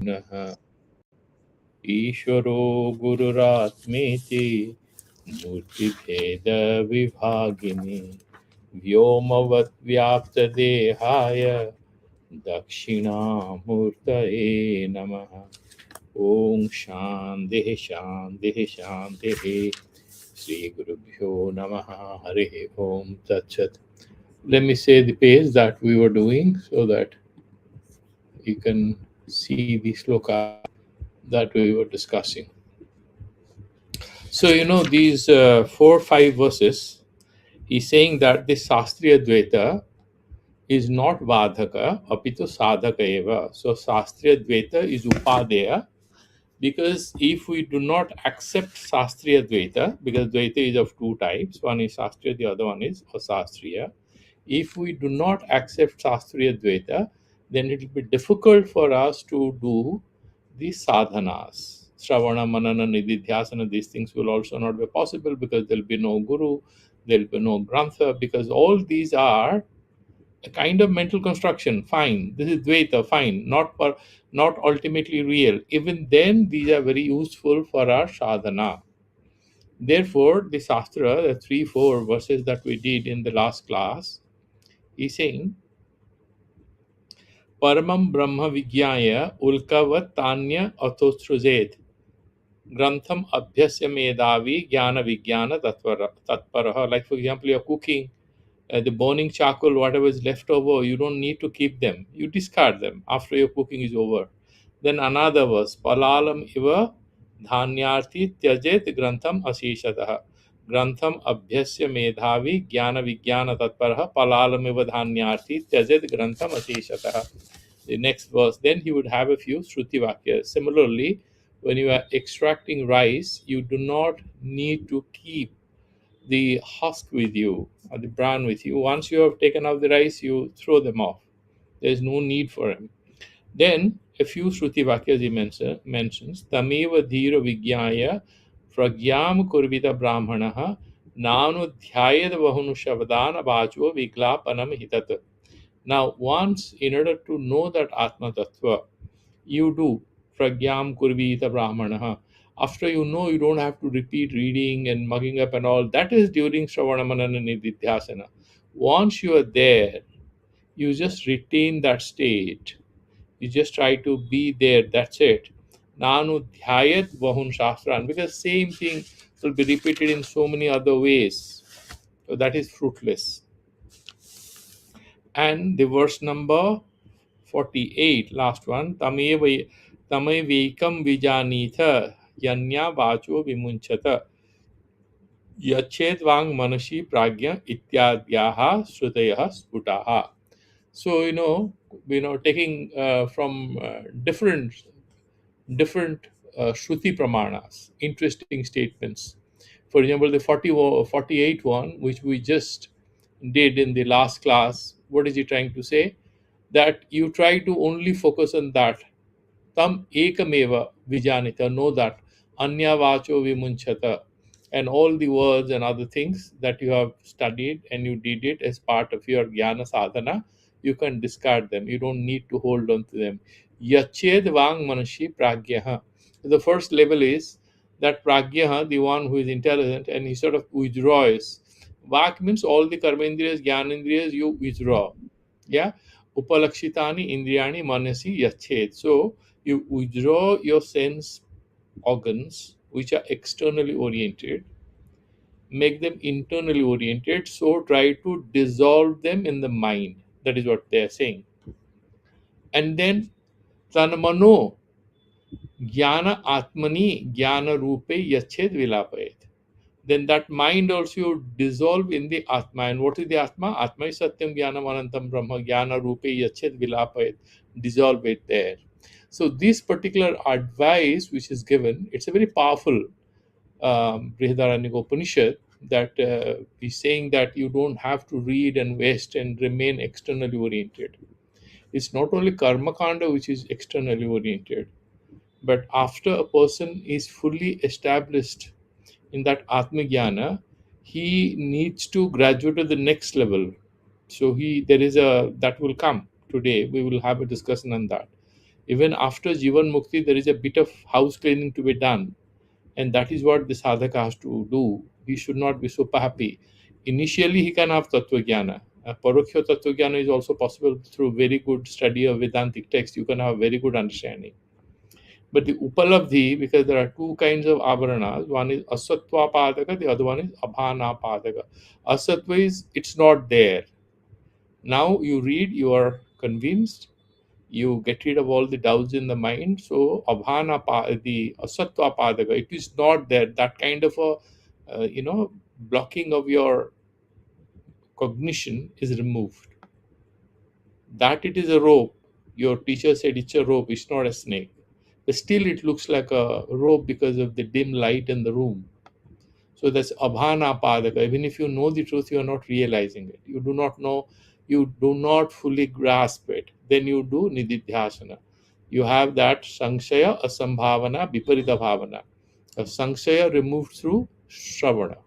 Nah Ishvaro Gururatmeti Murti Bheda Vibhagini Vyomavat Vyapta Dehaya Dakshinamurtaye Namaha. Om Shanti Shanti Shanti. Sri Gurubhyo Namaha. Hare Om Tat Sat. Let me say the pace that we were doing so that you can see the sloka that we were discussing. So, these 4 5 verses, he's saying that the Shastriya Dvaita is not Vadhaka, apito Sadhaka eva. So, Shastriya Dvaita is Upadeya, because if we do not accept Shastriya Dvaita, because Dvaita is of 2 types, one is Shastriya, the other one is Asastriya. If we do not accept Shastriya Dvaita, then it will be difficult for us to do the sadhanas. Shravana, Manana, Nididhyasana, these things will also not be possible because there will be no Guru, there will be no Grantha, because all these are a kind of mental construction. Fine, this is Dvaita, fine, not ultimately real. Even then, these are very useful for our sadhana. Therefore, the Shastra, the 3 4 verses that we did in the last class, is saying परमं ब्रह्म विज्ञाय उल्कवत् तान्य अथोत्सृजेत् ग्रंथम अभ्यस्य मेधावी ज्ञान विज्ञान तत्पर. Like for example, you're cooking, the burning charcoal, whatever is left over, you don't need to keep them, you discard them after your cooking is over. Then another verse, palalam iva dhanyarthi tyajet grantham asishatah ग्रंथम अभ्यस्य मेधावी ज्ञान विज्ञान तत्पर पलालम इव धान्यार्थी त्यजेत ग्रंथम अशेषतः. The next verse, then he would have a few Shruti Vakyas. Similarly, when you are extracting rice, you do not need to keep the husk with you or the bran with you. Once you have taken out the rice, you throw them off. There is no need for them. Then a few Shruti Vakyas he mentions. Tameva dhira vigyaya pragyam kurvita brahmanaha nanu dhyayad vahunu shavadana vacho viglapanam hitat. Now, once, in order to know that Atma Tattva, you do pragyam kurvita brahmanaha. After you know, you don't have to repeat reading and mugging up and all. That is during Shravana Manana Nididhyasana. Once you are there, you just retain that state. You just try to be there. That's it. Nanu dhyayat vahun shastran. Because same thing will be repeated in so many other ways. So that is fruitless. And the verse number 48, last one, tamevekam vijanitha yanya vacho vimunchata yachet vang manashi pragya ityadyaha shrutayah sputaha. So, taking from different Shruti Pramanas, interesting statements. For example, the 48 one, which we just did in the last class, what is he trying to say? That you try to only focus on that. Tam ekameva vijanita, know that. Anya vacho vimunchata. And all the words and other things that you have studied and you did it as part of your jnana sadhana, you can discard them. You don't need to hold on to them. Yached vang manashi pragyaha. The first level is that pragyaha, the one who is intelligent, and he sort of withdraws. Vak means all the karmendriyas, jnanendriyas, you withdraw. Yeah. Upalakshitani indriyani manasi yached. So you withdraw your sense organs which are externally oriented, make them internally oriented, so try to dissolve them in the mind. That is what they are saying. And then tanmano jnana atmani jnana rupe yached vilapayet. Then that mind also dissolve in the atma. And what is the atma? Atma is satyam jnanam anantam brahma jnana rupe yached vilapayet. Dissolve it there. So this particular advice which is given, it's a very powerful Brihadaranyaka Upanishad that is saying that you don't have to read and waste and remain externally oriented. It's not only karma kanda which is externally oriented, but after a person is fully established in that Atma Jnana, he needs to graduate to the next level. So there is a that will come today. We will have a discussion on that. Even after Jivan Mukti, there is a bit of house cleaning to be done. And that is what the sadhaka has to do. He should not be super happy. Initially, he can have Tattva Jnana. Paroksha Tattva Jnana is also possible through very good study of Vedantic text. You can have very good understanding. But the Upalabdhi, because there are two kinds of avaranas, one is Asatva Padaka, the other one is Abhana Padaka. Asatva is it's not there. Now you read, you are convinced, you get rid of all the doubts in the mind. So the Asatva Padaka, it is not there. That kind of a, blocking of your cognition is removed. That it is a rope. Your teacher said it's a rope, it's not a snake. But still it looks like a rope because of the dim light in the room. So that's abhana padaka. Even if you know the truth, you are not realizing it. You do not know, you do not fully grasp it. Then you do nididhyasana. You have that sanshaya, asambhavana, viparita bhavana. A sanshaya removed through shravana.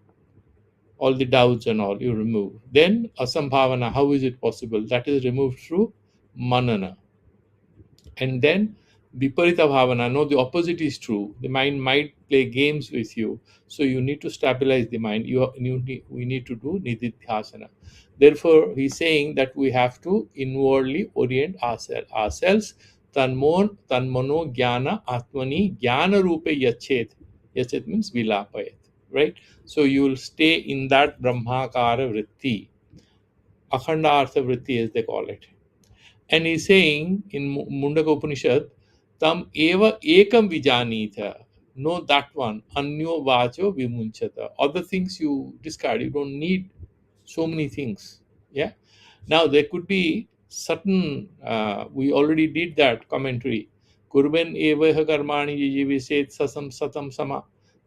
All the doubts and all you remove. Then asambhavana, how is it possible? That is removed through manana. And then viparita bhavana, no, the opposite is true. The mind might play games with you, so you need to stabilize the mind. We need to do nididhyasana. Therefore he's saying that we have to inwardly orient ourselves. Tanmano jnana atmani jnana rupe yachet means vilapayat, right? So you will stay in that brahmakara vritti, akhanda artha vritti as they call it. And he's saying in Mundaka Upanishad, Tam eva ekam vijanitha. Know that one. Anyo vacho vimunchata. Other things you discard. You don't need so many things. Yeah. Now there could be certain. We already did that commentary. Kurben eva karmani jiviset sasam satam sama.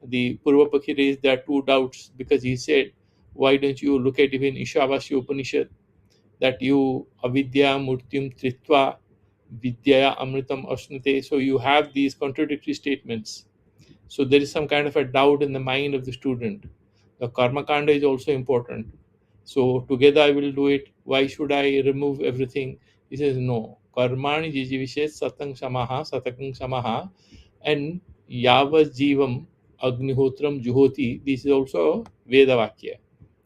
The Purvapakhi raised there two doubts because he said, why don't you look at even Ishavasya Upanishad? That you avidya murtyum tritva vidyaya amritam asnute. So you have these contradictory statements. So there is some kind of a doubt in the mind of the student. The karma kanda is also important. So together I will do it. Why should I remove everything? He says no. Karmani jijivishet satakang samaha, and yava jivam agnihotram juhoti. This is also Veda Vakya.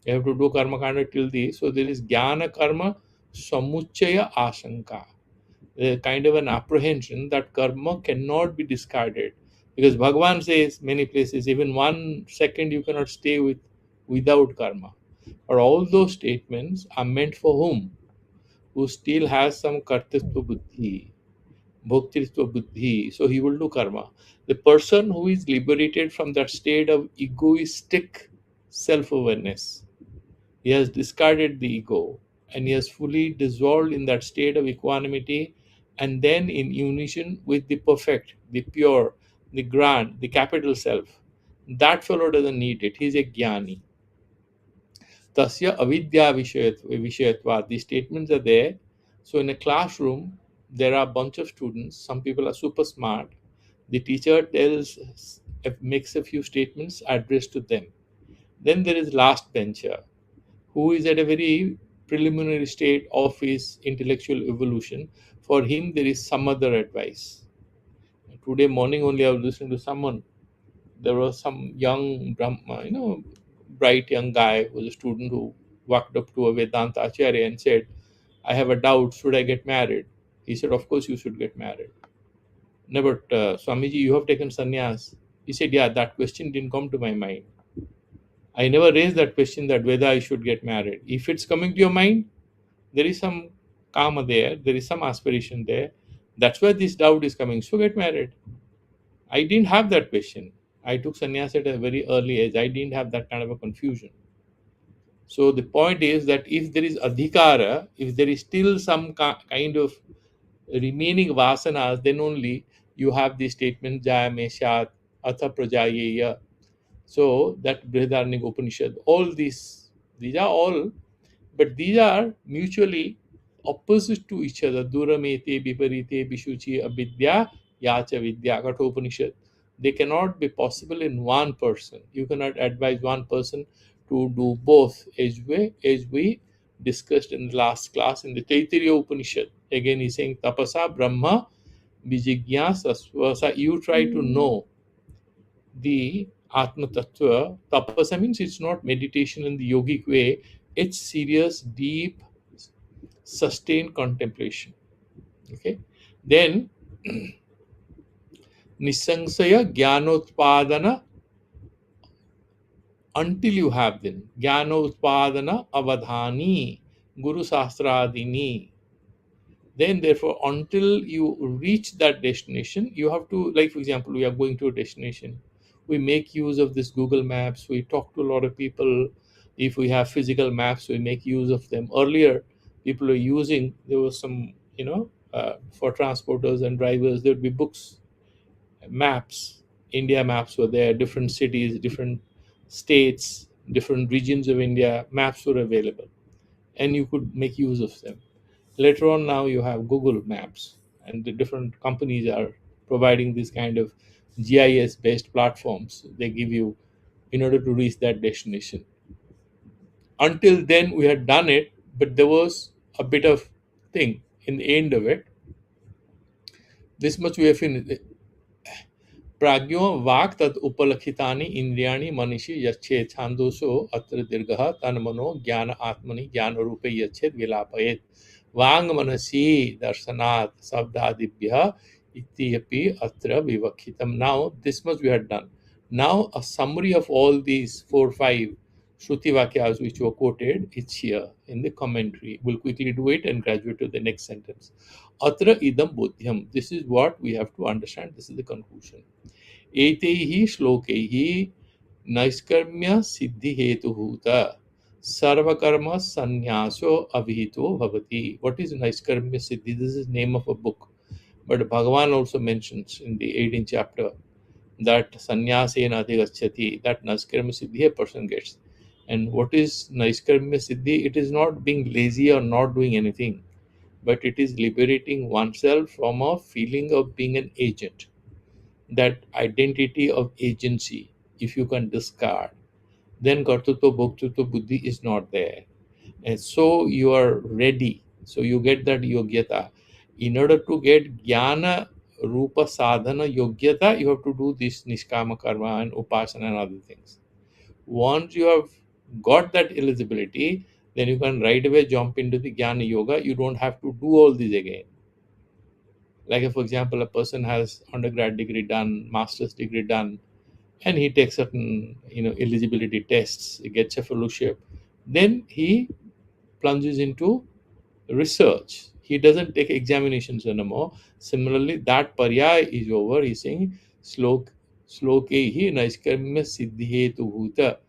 You have to do karma kanda till the. So there is jnana karma samuchaya asanka, a kind of an apprehension that karma cannot be discarded, because Bhagavan says many places even 1 second you cannot stay without karma. Or all those statements are meant for whom? Who still has some kartritva buddhi, bhoktritva buddhi, so he will do karma. The person who is liberated from that state of egoistic self-awareness, he has discarded the ego and he has fully dissolved in that state of equanimity, and then in unison with the perfect, the pure, the grand, the capital self. That fellow doesn't need it. He's a jnani. Tasya avidya vishayatva. These statements are there. So in a classroom, there are a bunch of students. Some people are super smart. The teacher makes a few statements addressed to them. Then there is last bencher, who is at a very preliminary state of his intellectual evolution. For him, there is some other advice. Today morning only, I was listening to someone. There was some young, bright young guy who was a student who walked up to a Vedanta Acharya and said, I have a doubt, should I get married? He said, of course you should get married. No, but Swamiji, you have taken sannyas. He said, yeah, that question didn't come to my mind. I never raised that question that whether I should get married. If it's coming to your mind, there is some karma there is some aspiration there. That's where this doubt is coming. So get married. I didn't have that question. I took sannyas at a very early age. I didn't have that kind of a confusion. So the point is that if there is adhikara, if there is still some kind of remaining vasanas, then only you have the statement jaya meshat atha prajayeya. So that Brihadaranyaka Upanishad, all these are all, but these are mutually opposite to each other. Duramete, Viparite, Vishuchi, Avidya, Yacha Vidya, Kathopanishad. They cannot be possible in one person. You cannot advise one person to do both, as we discussed in the last class in the Taittiriya Upanishad. Again, he's saying Tapasa, Brahma, Vijigyasasva. So you try to know the Atma Tattva. Tapasa means it's not meditation in the yogic way, it's serious, deep, sustained contemplation. Okay. Then Nisangsaya Jnanotpadana, until you have them. Jnanotpadana Avadhani Guru Sastradini. Then therefore until you reach that destination, you have to, like for example, we are going to a destination, we make use of this Google Maps, we talk to a lot of people. If we have physical maps, we make use of them. Earlier people were using, there was some, for transporters and drivers, there would be books, maps. India maps were there, different cities, different states, different regions of India, maps were available, and you could make use of them. Later on, now you have Google Maps, and the different companies are providing this kind of GIS based platforms they give you in order to reach that destination. Until then, we had done it, but there was a bit of thing in the end of it. This much we have finished. प्राज्ञो वाक् तद उपलक्षितानि इंद्रियाणि मनीषी यच्छेद छांदोषो अत्र दीर्घः तन्मनो ज्ञान आत्मनि ज्ञान रूपे यच्छेद विलापयेत वांग मनसी दर्शनात् शब्दादिभ्यः इत्यपि अत्र विवक्षितम्. Now this much we had done. Now a summary of all these 4 5 Shruti Vakyas which were quoted, it's here in the commentary. We'll quickly do it and graduate to the next sentence. Atra idam bodhyam. This is what we have to understand. This is the conclusion. एतैः श्लोकैः नैष्कर्म्य सिद्धि हेतुभूत सर्वकर्म संन्यासो अभिहितो भवति. What is Naiskarbmya Siddhi? This is name of a book, but Bhagavan also mentions in the 18th chapter that sannyasena adhigacchati, that Naiskarbmya Siddhi a person gets. And what is Naiskarbmya Siddhi? It is not being lazy or not doing anything, but it is liberating oneself from a feeling of being an agent. That identity of agency, if you can discard, then kartutva bhoktutva buddhi is not there, and so you are ready. So you get that yogyata. In order to get jnana rupa sadhana yogyata, you have to do this nishkama karma and upasana and other things. Once you have got that eligibility, then you can right away jump into the jnana yoga. You don't have to do all these again. Like if, for example, a person has undergrad degree done, master's degree done, and he takes certain eligibility tests, he gets a fellowship, then he plunges into research. He doesn't take examinations anymore. Similarly, that paryaya is over. He's saying sloke hi naiskarmya siddhi hetu bhuta.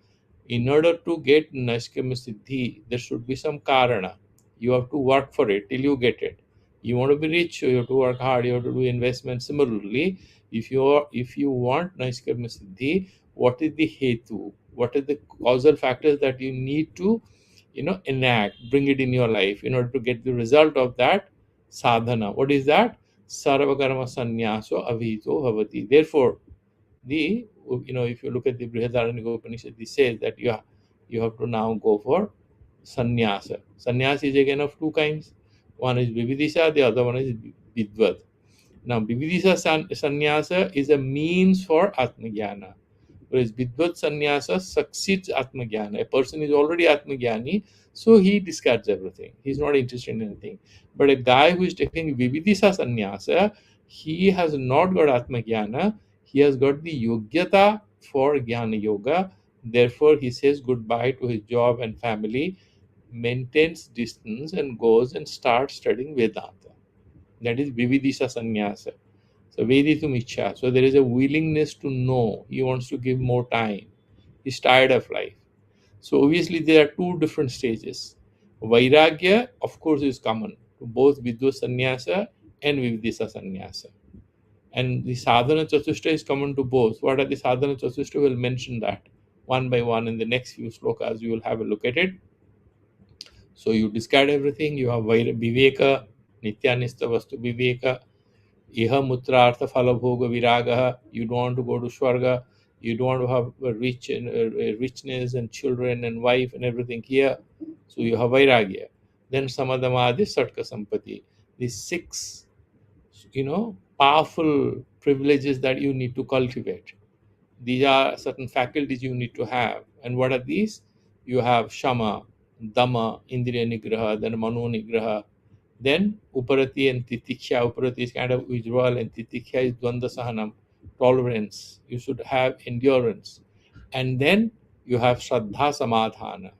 In order to get Naiskama Siddhi, there should be some Karana. You have to work for it till you get it. You want to be rich, so you have to work hard, you have to do investments. Similarly, if you want Naiskama Siddhi, what is the Hetu? What are the causal factors that you need to enact, bring it in your life in order to get the result of that sadhana? What is that? Sarvakarma sannyaso avito bhavati. Therefore, the if you look at the Brihadaranyaka Upanishad, it says that you have to now go for sannyasa. Sannyasa is again of two kinds. One is vividisha, the other one is vidvat. Now vividisha sannyasa is a means for atmajnana, whereas vidvat sannyasa succeeds atmajnana. A person is already atmajnani, so he discards everything. He's not interested in anything. But a guy who is taking vividisha sannyasa, he has not got atmajnana. He has got the yogyata for jnana yoga. Therefore, he says goodbye to his job and family, maintains distance, and goes and starts studying Vedanta. That is vividisha sannyasa. So veditum ichha. So there is a willingness to know. He wants to give more time. He's tired of life. So obviously there are two different stages. Vairagya, of course, is common to both vidva sannyasa and vividisha sannyasa. And the sadhana chatushta is common to both. What are the sadhana chatushta? We'll mention that one by one in the next few slokas. You will have a look at it. So you discard everything. You have viveka, nityanista vastu viveka, iha mutrartha phala bhoga viraga. You don't want to go to Swarga. You don't want to have a richness and children and wife and everything here. So you have vairagya. Then samadhamadi satka sampati. These six, powerful privileges that you need to cultivate. These are certain faculties you need to have. And what are these? You have Shama, Dama, Indriya Nigraha, then Mano Nigraha, then Uparati and Titiksha. Uparati is kind of withdrawal, and Titiksha is Dvanda Sahanam, tolerance. You should have endurance. And then you have Shraddha Samadhana.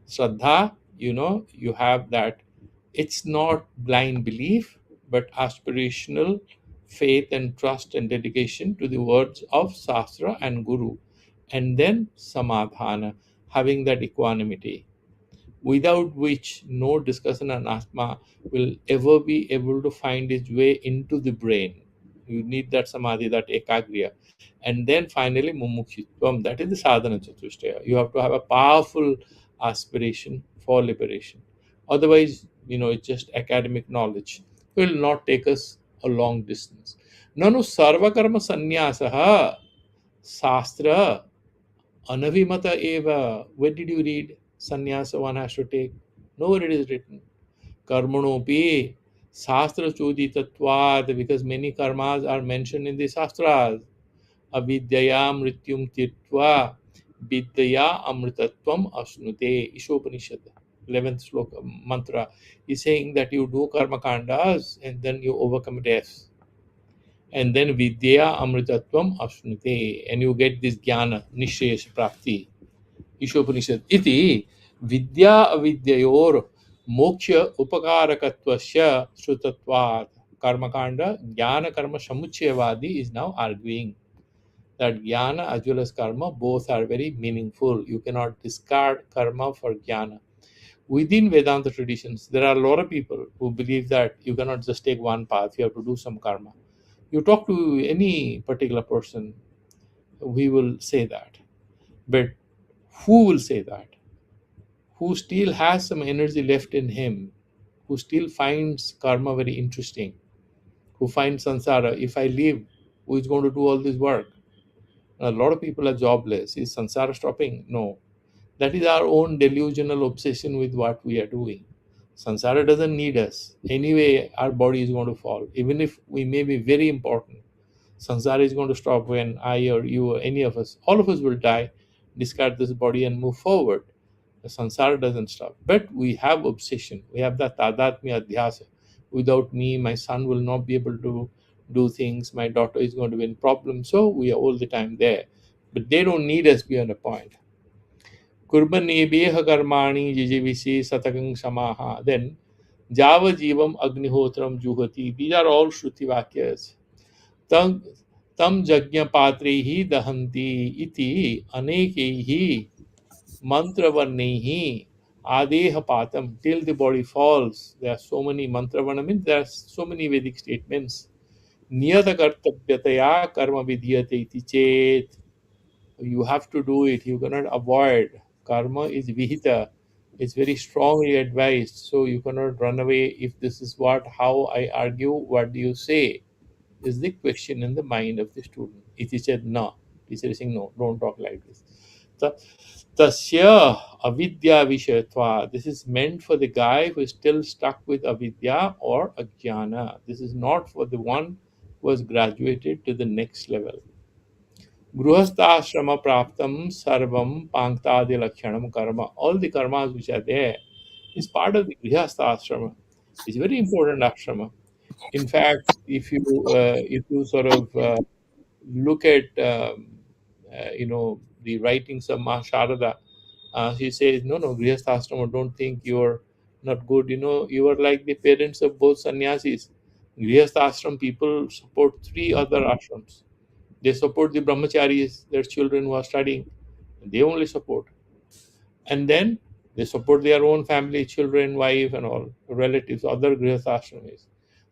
Shraddha, you have that it's not blind belief, but aspirational faith and trust and dedication to the words of Shastra and Guru. And then Samadhana, having that equanimity, without which no discussion on Atma will ever be able to find its way into the brain. You need that samadhi, that ekagriya. And then finally, mumukshitvam, that is the sadhana chatushtaya. You have to have a powerful aspiration for liberation. Otherwise, it's just academic knowledge. It will not take us a long distance. Nanu sarvakarma sannyasa sastra anavimata eva. Where did you read sannyasa one has to take? Nowhere it is written. Karmanopi Shastra Chodhitatvad, because many karmas are mentioned in the Shastras. Avidyaya mrityum tirtva Vidyaya amritatvam asnute. Ishopanishad, 11th sloka mantra is saying that you do karma kandas and then you overcome death. And then Vidya amritatvam asnute, and you get this jnana, nishreya prapti. Ishopanishad इति विद्या अविद्ययोर मोक्ष उपकारकत्वस्य श्रुतत्वात् कर्मकांड ज्ञान कर्म समुच्चयवादी is now arguing that jnana as well as karma both are very meaningful. You cannot discard karma for jnana. Within Vedanta traditions, there are a lot of people who believe that you cannot just take one path, you have to do some karma. You talk to any particular person, we will say that. But who will say that? Who still has some energy left in him, who still finds karma very interesting, who finds sansara. If I leave, who is going to do all this work? A lot of people are jobless. Is sansara stopping? No. That is our own delusional obsession with what we are doing. Sansara doesn't need us. Anyway, our body is going to fall. Even if we may be very important, sansara is going to stop when I or you or any of us, all of us will die, discard this body and move forward. The sansara doesn't stop. But we have obsession. We have that tadatmya adhyasa. Without me, my son will not be able to do things. My daughter is going to be in problems. So we are all the time there. But they don't need us beyond a point. Kurbanebeha karmani jijivisi satakang samaha. Then java jivam agnihotram juhati. These are all Shruti Vakyas. Tam jagya patrehi dahanti iti anekehi mantravarnehi adeha patam, till the body falls. There are so many mantravarna, means there are so many Vedic statements. Niyata kartavyataya karma vidyate iti chet. You have to do it, you cannot avoid. Karma is vihita, it's very strongly advised, so you cannot run away. If this is what, how I argue, what do you say, is the question in the mind of the student. Iti said no. Teacher is saying no, don't talk like this. Ta- Tasya avidya vishayatva. This is meant for the guy who is still stuck with avidya or ajnana. This is not for the one who has graduated to the next level. Grihastha praptam sarvam panktadi lakshanam karma. All the karmas which are there is part of the grihastha ashrama. It's a very important ashrama. In fact, if you sort of look at the writings of Ma Sharada, she says, no, grihastha don't think you're not good. You are like the parents of both sannyasis. Grihastha people support three other ashrams. They support the brahmacharis, their children who are studying. They only support. And then they support their own family, children, wife, and all relatives, other grihastha.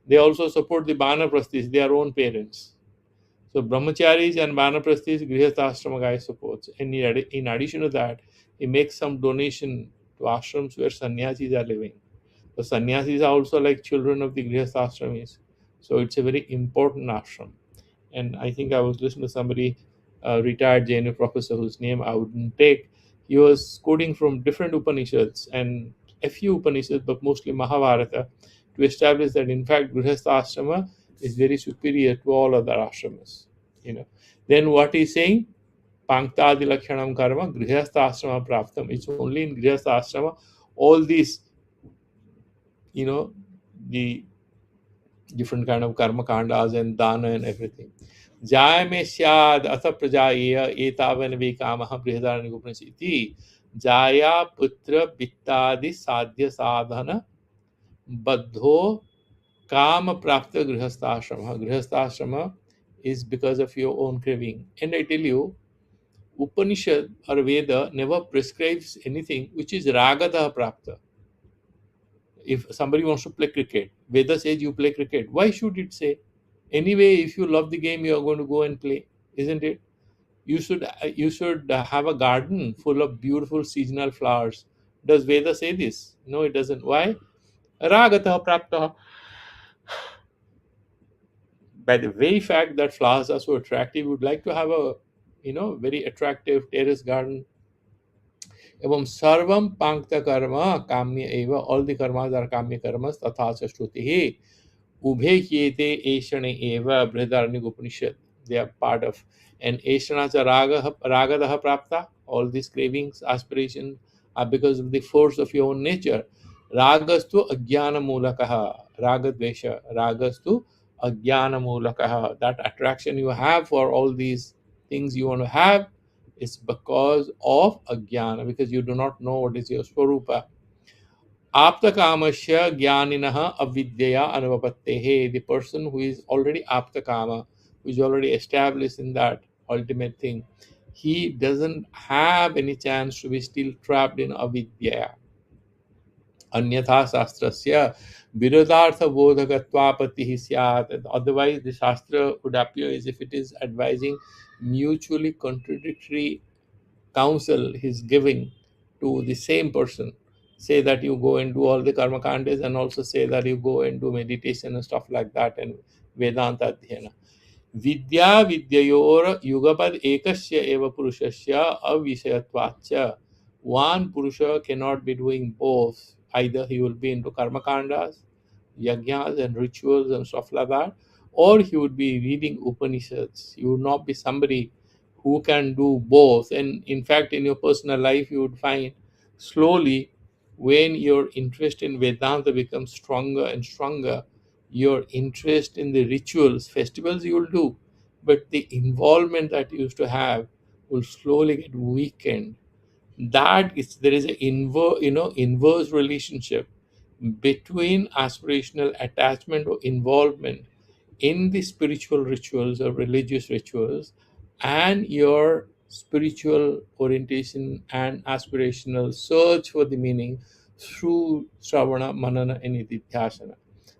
They also support the Banaprasthis, their own parents. So brahmacharis and Banaprasthis, grihastha guy supports. And in addition to that, he makes some donation to ashrams where sannyasis are living. The sannyasis are also like children of the grihastha. So it's a very important ashram. And I think I was listening to somebody, retired JNU professor whose name I wouldn't take. He was quoting from different Upanishads and a few Upanishads, but mostly Mahabharata, to establish that in fact Grihastha Ashrama is very superior to all other ashramas. Then what he's saying, Panktadi Lakshanam Karma, Grihastha Ashrama Praptam. It's only in Grihastha Ashrama, all these, the different kind of karma kandas and dana and everything. Jaya me syad atha prajaya etavan vikamaha brihadarani gopnasiti. Jaya putra vittadi sadhya sadhana baddho kama prapta grihastha ashrama is because of your own craving. And I tell you, Upanishad or Veda never prescribes anything which is ragada prapta. If somebody wants to play cricket, Veda says you play cricket. Why should it say? Anyway, if you love the game, you are going to go and play, isn't it? You should have a garden full of beautiful seasonal flowers. Does Veda say this? No, it doesn't. Why? Ragata prapta. By the very fact that flowers are so attractive, you would like to have a very attractive terrace garden. एवं सर्वम पांक्त कर्म काम्य एव, all the karmas are kamya karmas तथा च श्रुति Ubhe kyete eshane eva Brihadaranyaka Upanishad. They are part of. And eshanacha ragadaha prapta. All these cravings, aspirations are because of the force of your own nature. Ragastu ajnana mulakaha. Ragadvesha. Ragastu ajnana mulakaha. That attraction you have for all these things you want to have is because of ajnana, because you do not know what is your swarupa. Aptakamasya jnaninaha avidya anuvapattehe. The person who is already aptakama, who is already established in that ultimate thing, he doesn't have any chance to be still trapped in avidya. Anyatha shastrasya virodhartha bodhagatvapatihi syat. Otherwise, the shastra would appear as if it is advising mutually contradictory counsel he's giving to the same person. Say that you go and do all the karma kandas, and also say that you go and do meditation and stuff like that, and Vedanta Dhyana. Vidya Vidyayor Yugapad Ekasya Eva Purushasya Avisayatvacha. One Purusha cannot be doing both. Either he will be into karma kandas, yajnas and rituals and stuff like that, or he would be reading Upanishads. You would not be somebody who can do both. And in fact, in your personal life, you would find slowly, when your interest in Vedanta becomes stronger and stronger, your interest in the rituals, festivals you will do, but the involvement that you used to have will slowly get weakened. That is, there is an inverse relationship between aspirational attachment or involvement in the spiritual rituals or religious rituals and your spiritual orientation and aspirational search for the meaning through Shravana, Manana, and Nididhyasana.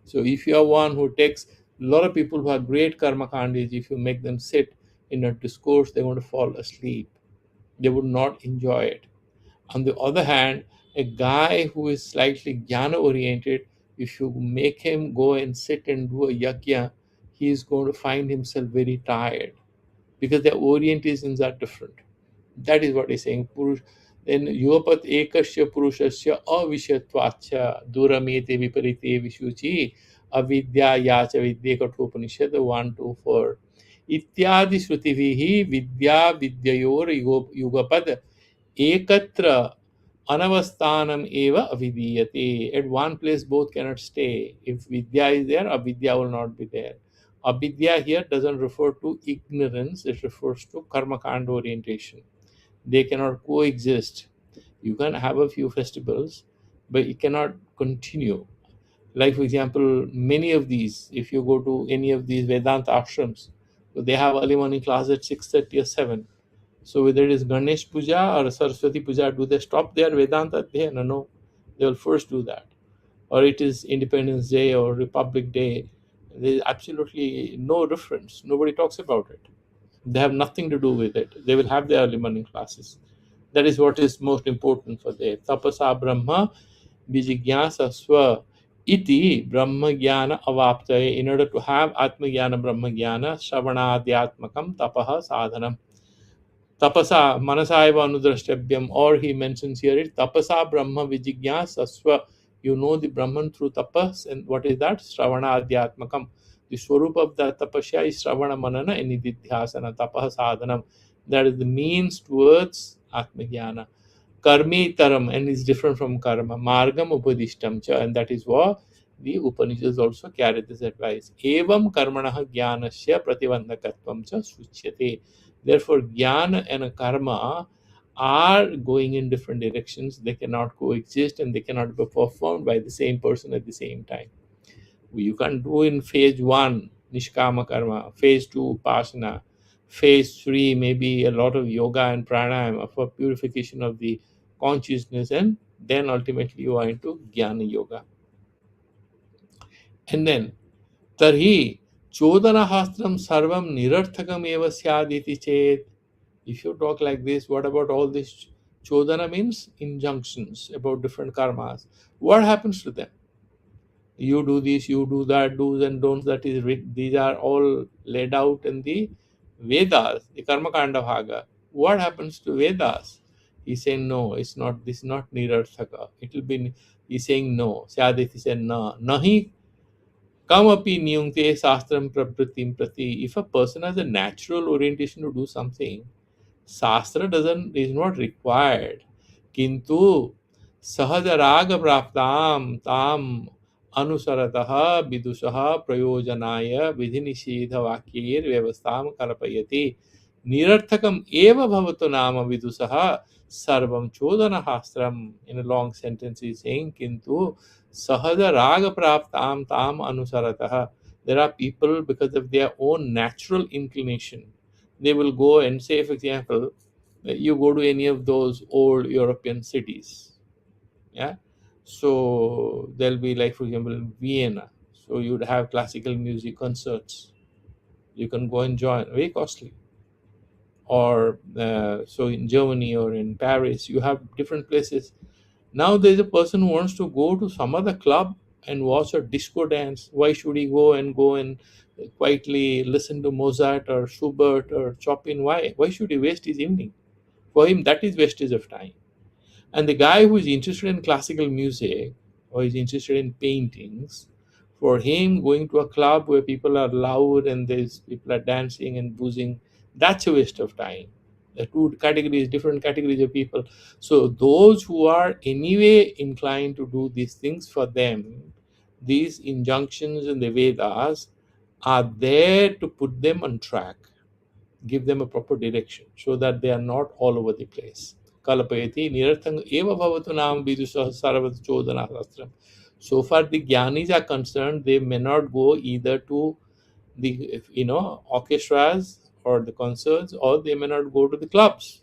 So if you are one who takes, a lot of people who are great karma kandis, if you make them sit in a discourse, they want to fall asleep. They would not enjoy it. On the other hand, a guy who is slightly jnana oriented, if you make him go and sit and do a yajna, he is going to find himself very tired because their orientations are different. That is what he's saying. Then yuvapat ekasya purushasya avishyatvachya duramete viparite vishuchi avidya yacha vidya kathopanishad 1, 2, 4. Ityadi shrutivihi vidya vidyayor yugapad ekatra anavasthanam eva avidiyate. At one place both cannot stay. If vidya is there, avidya will not be there. Avidya here doesn't refer to ignorance, it refers to karma kanda orientation. They cannot coexist. You can have a few festivals, but it cannot continue. Like, for example, many of these, if you go to any of these Vedanta ashrams, they have early morning class at 6:30 or 7. So whether it is Ganesh Puja or Saraswati Puja, do they stop their Vedanta there? No, no. They will first do that. Or it is Independence Day or Republic Day. There is absolutely no reference. Nobody talks about it. They have nothing to do with it. They will have their early morning classes. That is what is most important for them. Tapasa Brahma Vijigyasa Swa Iti Brahma Jnana Avaptaye. In order to have Atma Jnana Brahma Jnana, Shravanadhyatmakam Tapaha Sadhanam. Tapasa Manasaiva Anudrashtabhyam, or he mentions here it Tapasa Brahma Vijigyasa Swa. You know the Brahman through tapas, and what is that? Shravana Adhyatmakam. The swarup of the tapasya is Shravana Manana and Nididhyasana, Tapaha Sadhanam. That is the means towards Atmajnana. Karmi taram, and is different from karma. Margam upadishtam cha, and that is what the Upanishads also carry this advice. Evam karmanaha jnanasya pratibandhakatvam cha suchyate. Therefore, jnana and karma are going in different directions. They cannot coexist and they cannot be performed by the same person at the same time. You can do in phase 1 nishkama karma, phase 2 upasana, phase 3 maybe a lot of yoga and pranayama for purification of the consciousness, and then ultimately you are into jnana yoga. And then tarhi chodana hastram sarvam nirarthakam eva syaditi chet. If you talk like this, what about all this? Chodana means injunctions about different karmas. What happens to them? You do this, you do that, do's and don'ts, that is these are all laid out in the Vedas, the Karma Kanda Bhaga. What happens to Vedas? He's saying no, it's not, this is not Nirarthaka. It will be, he's saying no. Syaditi said no. Nahi kamapi niyungte sastram prapritim prati. If a person has a natural orientation to do something, Shastra doesn't is not required. Kintu सहज राग प्राप्ताम ताम अनुसरतः विदुषः प्रयोजनाय विधि निषेध वाक्यैर व्यवस्थाम कल्पयति निरर्थकम एव भवतु नाम विदुषः सर्वम चोदनशास्त्रम. In a long sentence he is saying किंतु सहज राग प्राप्ताम ताम अनुसरतः. There are people, because of their own natural inclination, they will go and say, for example, you go to any of those old European cities, yeah. So there'll be, like, for example, in Vienna. So you'd have classical music concerts. You can go and join, very costly. Or so in Germany or in Paris, you have different places. Now there's a person who wants to go to some other club and watch a disco dance. Why should he go and quietly listen to Mozart or Schubert or Chopin? Why should he waste his evening? For him, that is wastage of time. And the guy who is interested in classical music or is interested in paintings, for him, going to a club where people are loud and there's people are dancing and boozing, that's a waste of time. The two categories, different categories of people. So those who are anyway inclined to do these things, for them, these injunctions in the Vedas are there to put them on track, give them a proper direction so that they are not all over the place. Kalapayati nirarthang eva bhavatu nam vidusha saravat chodana sastram. So far the jnanis are concerned, they may not go either to the orchestras or the concerts, or they may not go to the clubs.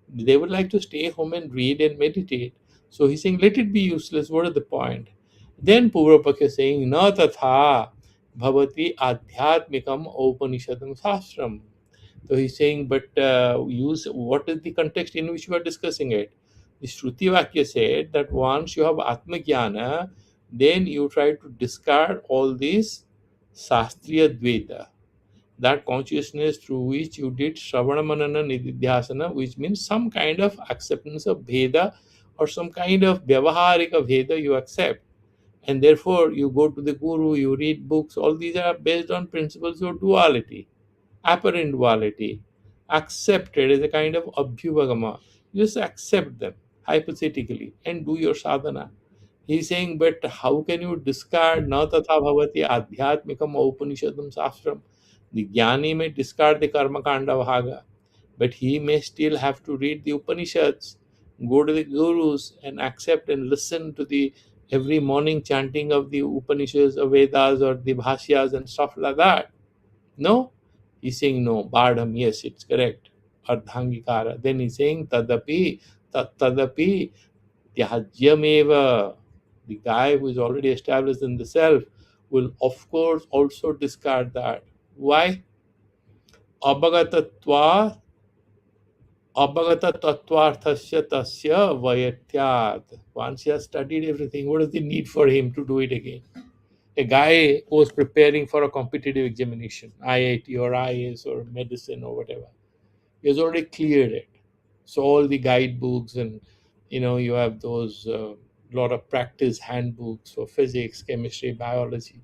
They would like to stay home and read and meditate. So he's saying, let it be useless. What is the point? Then Purvapakya is saying, na tatha bhavati adhyatmikam upanishadam sastram. So he's saying, but use what is the context in which we are discussing it? The Shruti Vakya said that once you have Atma Jnana, then you try to discard all these Sastriya Dvaita, that consciousness through which you did Shravana Manana Nididhyasana, which means some kind of acceptance of Bheda or some kind of Vyavaharika Bheda you accept. And therefore you go to the Guru, you read books, all these are based on principles of duality, apparent duality, accepted as a kind of abhyuvagama. You just accept them hypothetically and do your sadhana. He's saying, but how can you discard na tatha bhavati adhyatmikam upanishadam sastram? The jnani may discard the karma kanda bhaga, but he may still have to read the Upanishads, go to the gurus and accept and listen to the every morning chanting of the Upanishads or Vedas or the Bhashyas and stuff like that. No? He's saying no. Bardham, yes, it's correct. Ardhangikara. Then he's saying tadapi tyajyameva. The guy who is already established in the self will of course also discard that. Why? Abhagatatva Abhagatatatvarthasya tasya vayatyat. Once he has studied everything, what is the need for him to do it again? A guy who was preparing for a competitive examination, IIT or IAS or medicine or whatever, he has already cleared it. So all the guidebooks and you have those lot of practice handbooks for physics, chemistry, biology.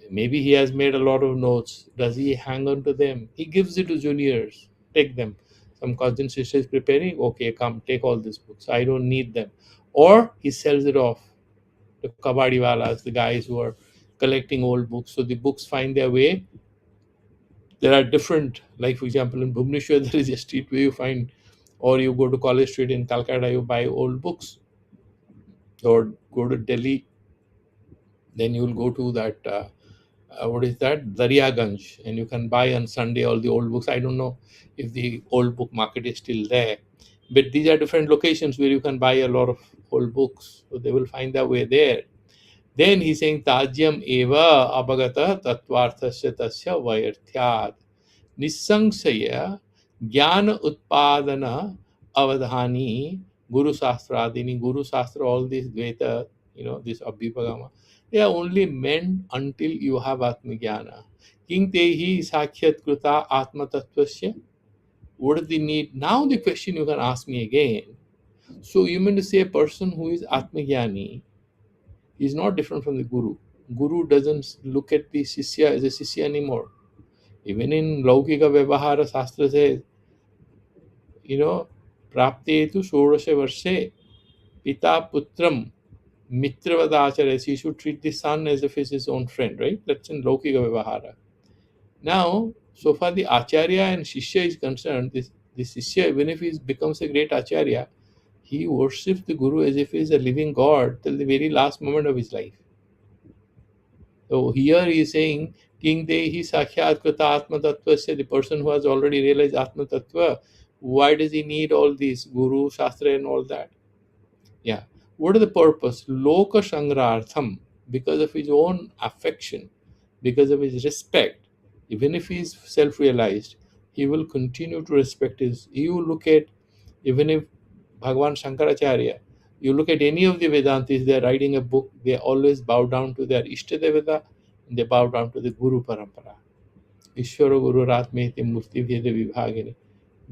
Maybe he has made a lot of notes. Does he hang on to them? He gives it to juniors. Take them. Some cousin sister is preparing. Okay, come take all these books. I don't need them. Or he sells it off. The kabadiwalas, the guys who are collecting old books. So the books find their way. There are different, like for example, in Bhubaneswar, there is a street where you find, or you go to College Street in Calcutta, you buy old books, or go to Delhi, then you'll go to that. What is that, Daryaganj, and you can buy on Sunday all the old books. I don't know if the old book market is still there, but these are different locations where you can buy a lot of old books. So they will find their way there. Then he's saying Tajyam eva abagata tatvarthasya tasya vayarthyat निसंशय ज्ञान उत्पादन अवधानी guru शास्त्रादीनि guru shastra, all these dvaita, this abhipagama, they are only meant until you have atmajnana. King tehi sakhyat kruta atma tattvasya. What is the need? Now the question you can ask me again. So you mean to say a person who is atmajnani is not different from the guru? Guru doesn't look at the shishya as a shishya anymore. Even in Laukika Vyavahara Shastra says, Prapte tu Shodasha Varshe, Pita Putram, Mitravadacharya. He should treat the son as if he's his own friend, right? That's in Laukika Vyavahara. Now, so far the Acharya and Shishya is concerned, this Shishya, even if he becomes a great Acharya, he worships the Guru as if he is a living God till the very last moment of his life. So here he is saying, King Dehi Sakhyat Krita Atma Tattvasya, the person who has already realized Atma Tattva, why does he need all these Guru, Shastra and all that? Yeah. What is the purpose? Loka Shangrartham, because of his own affection, because of his respect, even if he is self-realized, he will continue to respect his. You look at, even if Bhagavan Shankaracharya, you look at any of the Vedantis, they are writing a book, they always bow down to their Ishtadevata, and they bow down to the Guru Parampara. Ishvara Guru Ratmeti Murti Veda Vibhagini.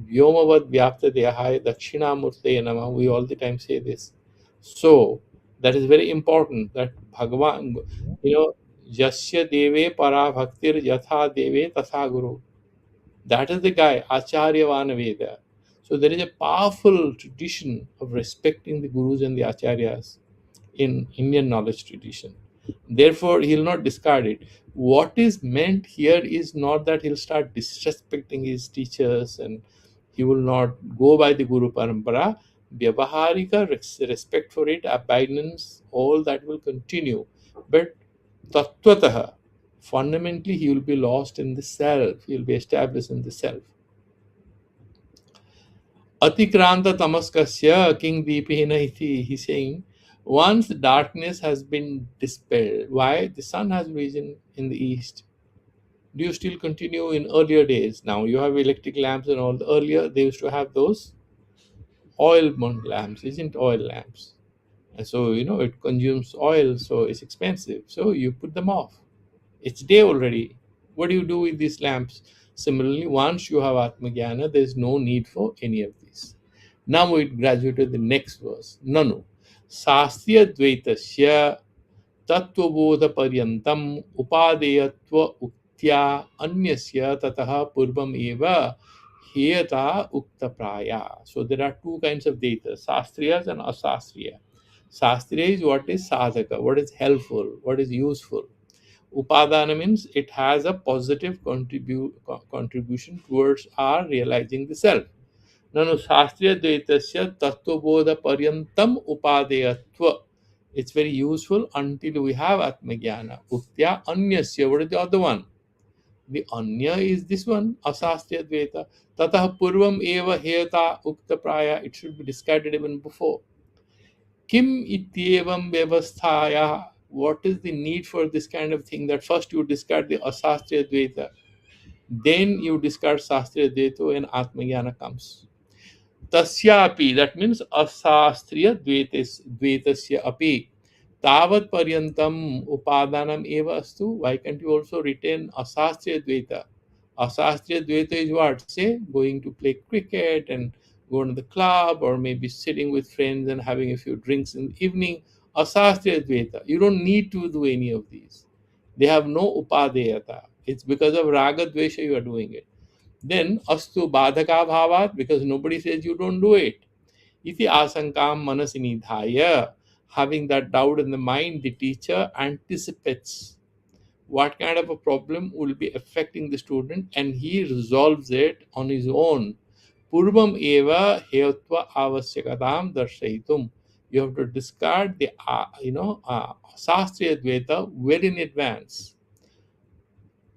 Vyomavad Vyapta Dehaya Dakshinamurte Nama. We all the time say this. So that is very important that Bhagavan, Jasya Deve Para Bhaktir Yatha Deve Tatha Guru. That is the guy, Acharya Vanaveda. So there is a powerful tradition of respecting the gurus and the acharyas in Indian knowledge tradition. Therefore, he will not discard it. What is meant here is not that he'll start disrespecting his teachers and he will not go by the Guru Parampara. Vyavaharika, respect for it, abidance, all that will continue. But tattvataha, fundamentally, he will be lost in the self, he will be established in the self. Atikranta tamaskasya king deepena iti. He's saying, once darkness has been dispelled, why? The sun has risen in the east. Do you still continue in earlier days? Now you have electric lamps and all. Earlier they used to have those oil burnt lamps, isn't oil lamps? And so, it consumes oil, so it's expensive. So you put them off. It's day already. What do you do with these lamps? Similarly, once you have Atmajnana, there is no need for any of these. Now we graduate to the next verse. Nanu. Sastya Dvaitasya Tattvabodha Paryantam Upadeyatva Uktya Anyasya Tataha Purvam Eva Heyata Ukta Praya. So there are two kinds of data, Sastriyas and Asastriya. Sastriya is what is sadhaka, what is helpful, what is useful. Upadana means it has a positive contribution towards our realizing the self. Nanu Shastriya Dvaitasya Tattvabodha Paryantam Upadeyatva. It's very useful until we have Atmajnana. Uktya Anyasya. What is the other one? The Anya is this one, Asastriya Dvaita. Tatah Purvam Eva Heta Ukta Praya. It should be discarded even before. Kim ityevam vyavasthaya. What is the need for this kind of thing? That first you discard the asastriya dvaita, then you discard sastriya dvaita and atmajnana comes. Tasyapi, that means asastriya dvaitasya api. Tavat paryantam upadanam eva astu. Why can't you also retain asastriya dvaita? Asastriya dvaita is what? Say, going to play cricket and going to the club, or maybe sitting with friends and having a few drinks in the evening. Asastriya dvaita. You don't need to do any of these. They have no upadeyata. It's because of raga dvesha you are doing it. Then astu badhaka bhavat, because nobody says you don't do it. Iti asankam manasinidhaya. Having that doubt in the mind, the teacher anticipates what kind of a problem will be affecting the student and he resolves it on his own. Purvam eva heyatva avasyakatam darshaitum. You have to discard the Sastriya Dvaita well in advance.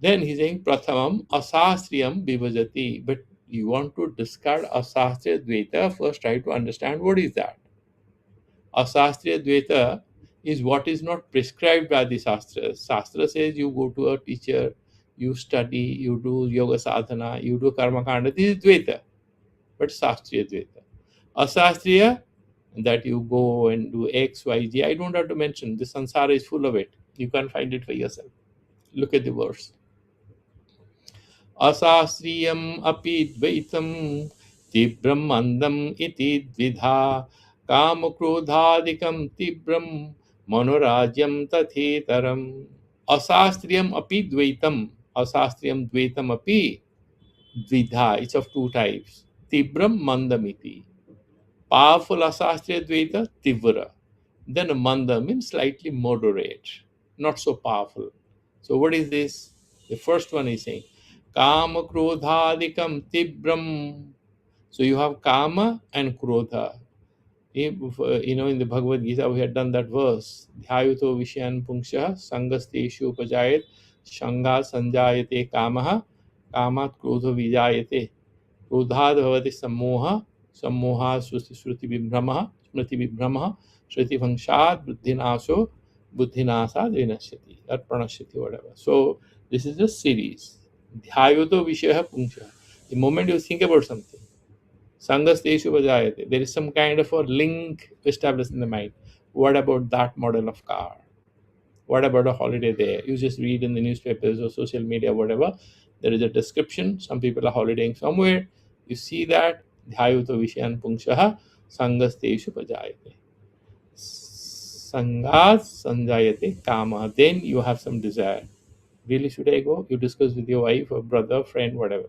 Then he's saying Prathamam Asastriyam Vibhajati. But you want to discard Asastriya Dvaita, first try to understand what is that. Asastriya Dvaita is what is not prescribed by the Shastras. Shastra says you go to a teacher, you study, you do yoga sadhana, you do karma kanda. This is Dvaita, but Shastriya Dvaita. Asastriya, that you go and do X, Y, Z. I don't have to mention. The sansara is full of it. You can find it for yourself. Look at the verse. Asastriyam api dvaitam tibram mandam iti dvidha कामक्रोधादिकं तीव्रं मनोराज्यं तथेतरम्. Asastriyam api dvaitam. Asastriyam dvaitam api dvidha. It's of two types. Tibram mandamiti. Powerful asastriya dvaita, tivra. Then a manda means slightly moderate, not so powerful. So what is this? The first one is saying kama krodhadikam tibram. So you have kama and krodha. In the Bhagavad Gita, we had done that verse. Dhyayuto Vishayan Pungsha Sangasteshu Upajayat Shanga Sanjayate Kamaha Kamat Krodho Vijayate Krodhad Bhavati Sammoha Sammoha Shruti Vibhramaha Smriti Vibhramaha Shruti Bhangshad Buddhinaso Buddhinasa Vinashyati or Pranashyati, whatever. So this is a series. Dhyayoto Vishaya Pungsha. The moment you think about something, Sangasteshu Vajayate. There is some kind of a link established in the mind. What about that model of car? What about a holiday there? You just read in the newspapers or social media, whatever. There is a description. Some people are holidaying somewhere. You see that. Dhyayuta Vishayan Pungshaha Sangasteshu Vajayate. Sangas Sanjayate Kama. Then you have some desire. Really, should I go? You discuss with your wife or brother, friend, whatever.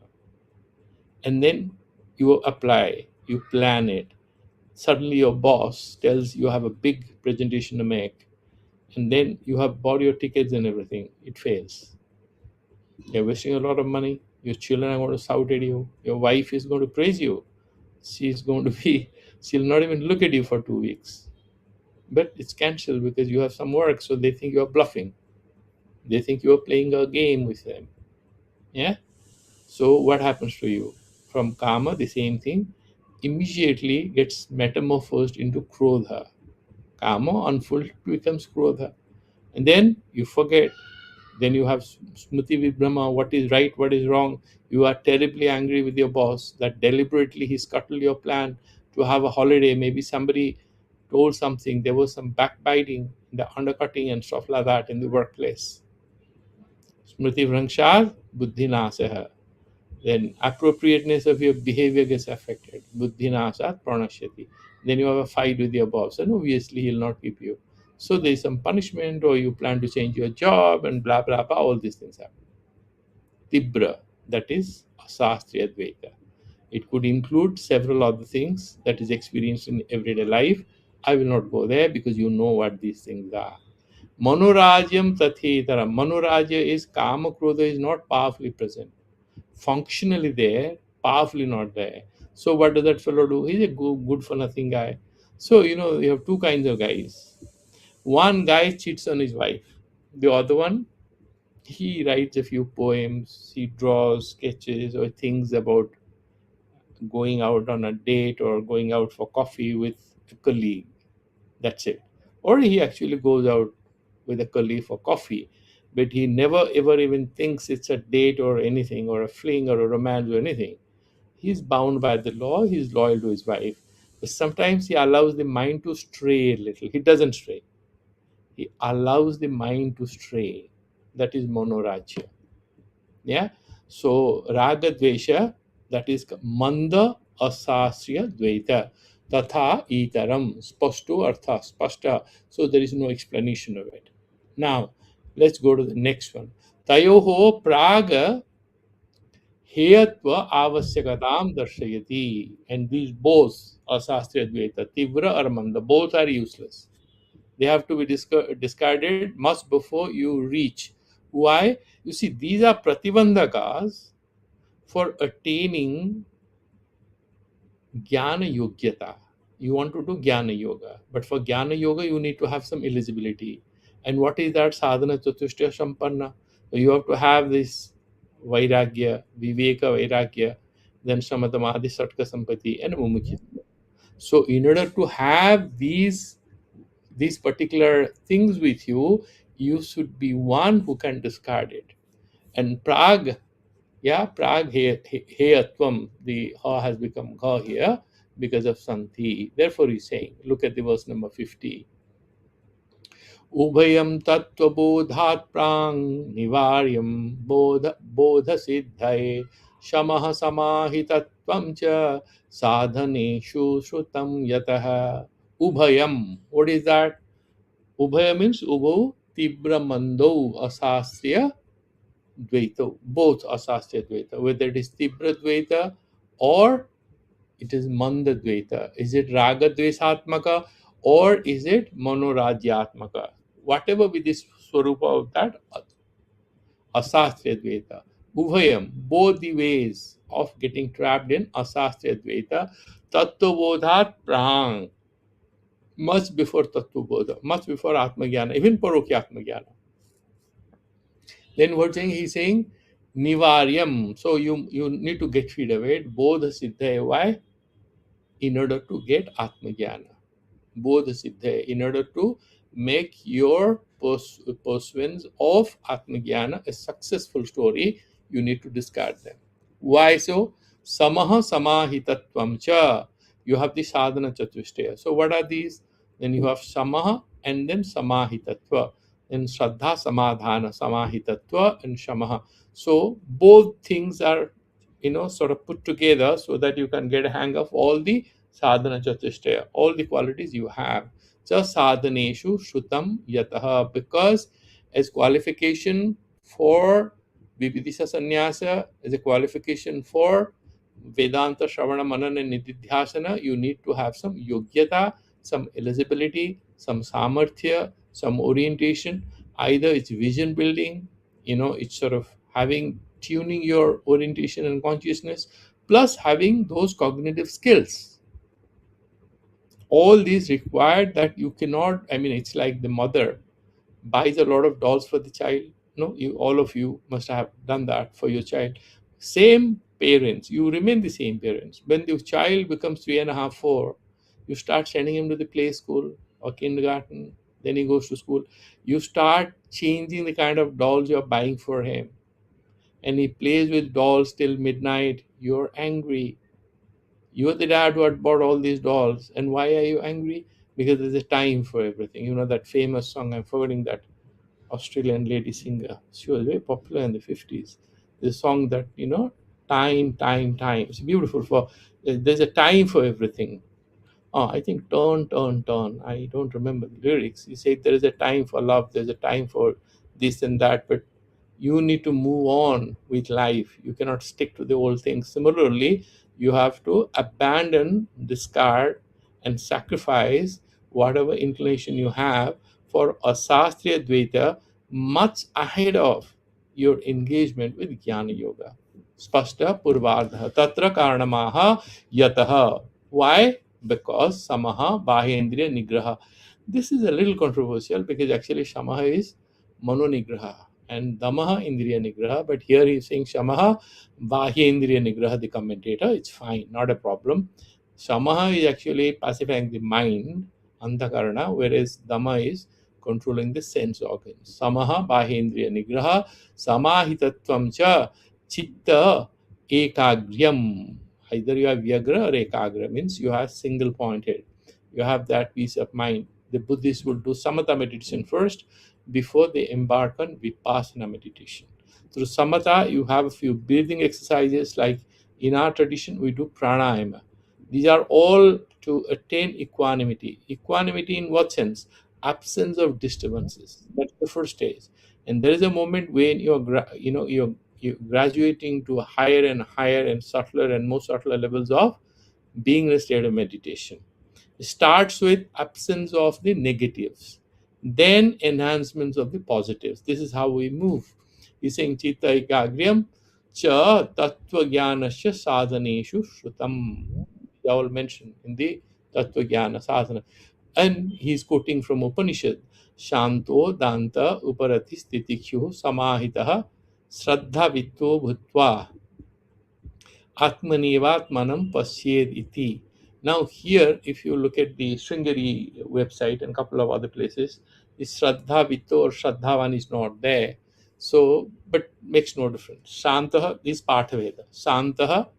And then you apply, you plan it. Suddenly your boss tells you have a big presentation to make, and then you have bought your tickets and everything. It fails. You're wasting a lot of money. Your children are going to shout at you. Your wife is going to praise you. She'll not even look at you for 2 weeks. But it's cancelled because you have some work, so they think you're bluffing. They think you're playing a game with them. Yeah? So what happens to you? From kama, the same thing, immediately gets metamorphosed into krodha. Kama unfulfilled becomes krodha. And then you forget. Then you have smriti vibhrama, what is right, what is wrong. You are terribly angry with your boss that deliberately he scuttled your plan to have a holiday. Maybe somebody told something, there was some backbiting, the undercutting and stuff like that in the workplace. Smriti vrangshad buddhi nasaha. Then appropriateness of your behavior gets affected. Buddhinasat pranashyati. Then you have a fight with your boss, and obviously he'll not keep you. So there's some punishment, or you plan to change your job, and blah blah blah. All these things happen. Tibra, that is asastriya dvaita. It could include several other things that is experienced in everyday life. I will not go there because you know what these things are. Manorajyam tathetara. Manorajya is kama krodha is not powerfully present, functionally there, powerfully not there. So what does that fellow do? He's a good for nothing guy. So you have two kinds of guys. One guy cheats on his wife. The other one, he writes a few poems, he draws sketches or things about going out on a date or going out for coffee with a colleague. That's it. Or he actually goes out with a colleague for coffee, but he never ever even thinks it's a date or anything or a fling or a romance or anything. He's bound by the law, he's loyal to his wife. But sometimes he allows the mind to stray a little. He doesn't stray. He allows the mind to stray. That is monorajya. Yeah. So raga dvesha, that is manda asasya dvaita. Tatha itaram. Spasto artha. Spasta. So there is no explanation of it. Now, Let's go to the next one. Tayoho praga heyatva avasyakatam darshayati. And these both are Shastriya Dvaita, Tivra or Manda, both are useless. They have to be discarded much before you reach. Why? You see, these are pratibandhakas for attaining jnana yogyata. You want to do jnana yoga, but for jnana yoga you need to have some eligibility. And what is that? Sadhana chatushtaya sampanna. So you have to have this vairagya, viveka vairagya, then samadhamadi satka sampati and mumukya. So in order to have these particular things with you, you should be one who can discard it. And Prague, yeah, Prague Heyatvam, the Ha has become Gha here because of Santi. Therefore, he's saying, look at the verse number 50. Ubhayam tattvabodhat prang nivaryam bodha siddhaye shamaha samahitatvam cha sadhaneshu shrutam yataha. Ubhayam, what is that? Ubhaya means Ubho Tibra Mando Asasya Dvaita. Both Asasya Dvaita. Whether it is Tibra Dvaita or it is Manda Dvaita. Is it Raga Dvesatmaka or is it Monorajyatmaka? Whatever be this Swarupa of that Asasya Dvaita. Ubhayam, both the ways of getting trapped in Asasya Dvaita. Tattvabodhat Prang, much before Tattvabodha, much before Atmagyana, even Parokya Atmagyana. Then what saying? He's saying Nivaryam. So you need to get rid of it. Bodha Siddhaya. Why? In order to get Atmagyana. Bodha Siddhaya. In order to make your pursuance of Atmagyana a successful story, you need to discard them. Why so? Samaha samahitatvam cha. You have the sadhana chatushtaya. So what are these? Then you have samaha and then samahitatva. Then shraddha samadhana samahitatva and shamaha. So both things are sort of put together so that you can get a hang of all the sadhana chatushtaya, all the qualities you have. Cha sadhaneshu shrutam yataha. Because as qualification for Vividisa Sannyasa, as a qualification for Vedanta Shravana Manana and Nididhyasana, you need to have some yogyata, some eligibility, some samarthya, some orientation. Either it's vision building, it's sort of having tuning your orientation and consciousness, plus having those cognitive skills. All these required that you cannot, it's like the mother buys a lot of dolls for the child. No, you all of you must have done that for your child. Same parents, you remain the same parents. When the child becomes 3.5, 4, you start sending him to the play school or kindergarten, then he goes to school. You start changing the kind of dolls you're buying for him, and he plays with dolls till midnight. You're angry. You're the dad who had bought all these dolls, and why are you angry? Because there's a time for everything. You know that famous song, I'm forgetting that Australian lady singer. She was very popular in the 50s. The song that, time, time, time. It's beautiful for, there's a time for everything. Oh, I think turn, turn, turn. I don't remember the lyrics. He said there is a time for love, there's a time for this and that, but you need to move on with life. You cannot stick to the old things. Similarly, you have to abandon, discard, and sacrifice whatever inclination you have for a Sastriya Dvaita much ahead of your engagement with Jnana Yoga. Spashta Purvardha. Tatra Karanamaha Yataha. Why? Because Samaha Bahyendriya Nigraha. This is a little controversial because actually Shamaha is Mano Nigraha and Damaha Indriya Nigraha, but here he is saying Shamaha Bahya Indriya Nigraha, the commentator. It's fine, not a problem. Shamaha is actually pacifying the mind, Antakarana, whereas Dama is controlling the sense organs. Samaha Bahya Indriya Nigraha, Samahitatvam cha Chitta Ekagryam. Either you have Vyagra or Ekagra, means you have single pointed. You have that peace of mind. The Buddhists will do Samatha meditation first before they embark on Vipassana meditation. Through Samatha, you have a few breathing exercises, like in our tradition, we do pranayama. These are all to attain equanimity. Equanimity in what sense? Absence of disturbances. That's the first stage. And there is a moment when you're graduating to higher and higher and subtler and more subtler levels of being in a state of meditation. It starts with absence of the negatives, then enhancements of the positives. This is how we move. He's saying chitta ekagriyam cha tattva jnanasya sadhaneshu shrutam. They all mentioned in the tattva jnana sadhana. And he's quoting from Upanishad. Shanto danta uparati stitikshu samahitah shraddha vitto bhutva Atmanevatmanam pasyed iti. Now here, if you look at the Sringeri website and a couple of other places, the Shraddha Vitto or Shraddhavan is not there. So, but makes no difference. Shantaha is Parthaveda. Shantaha,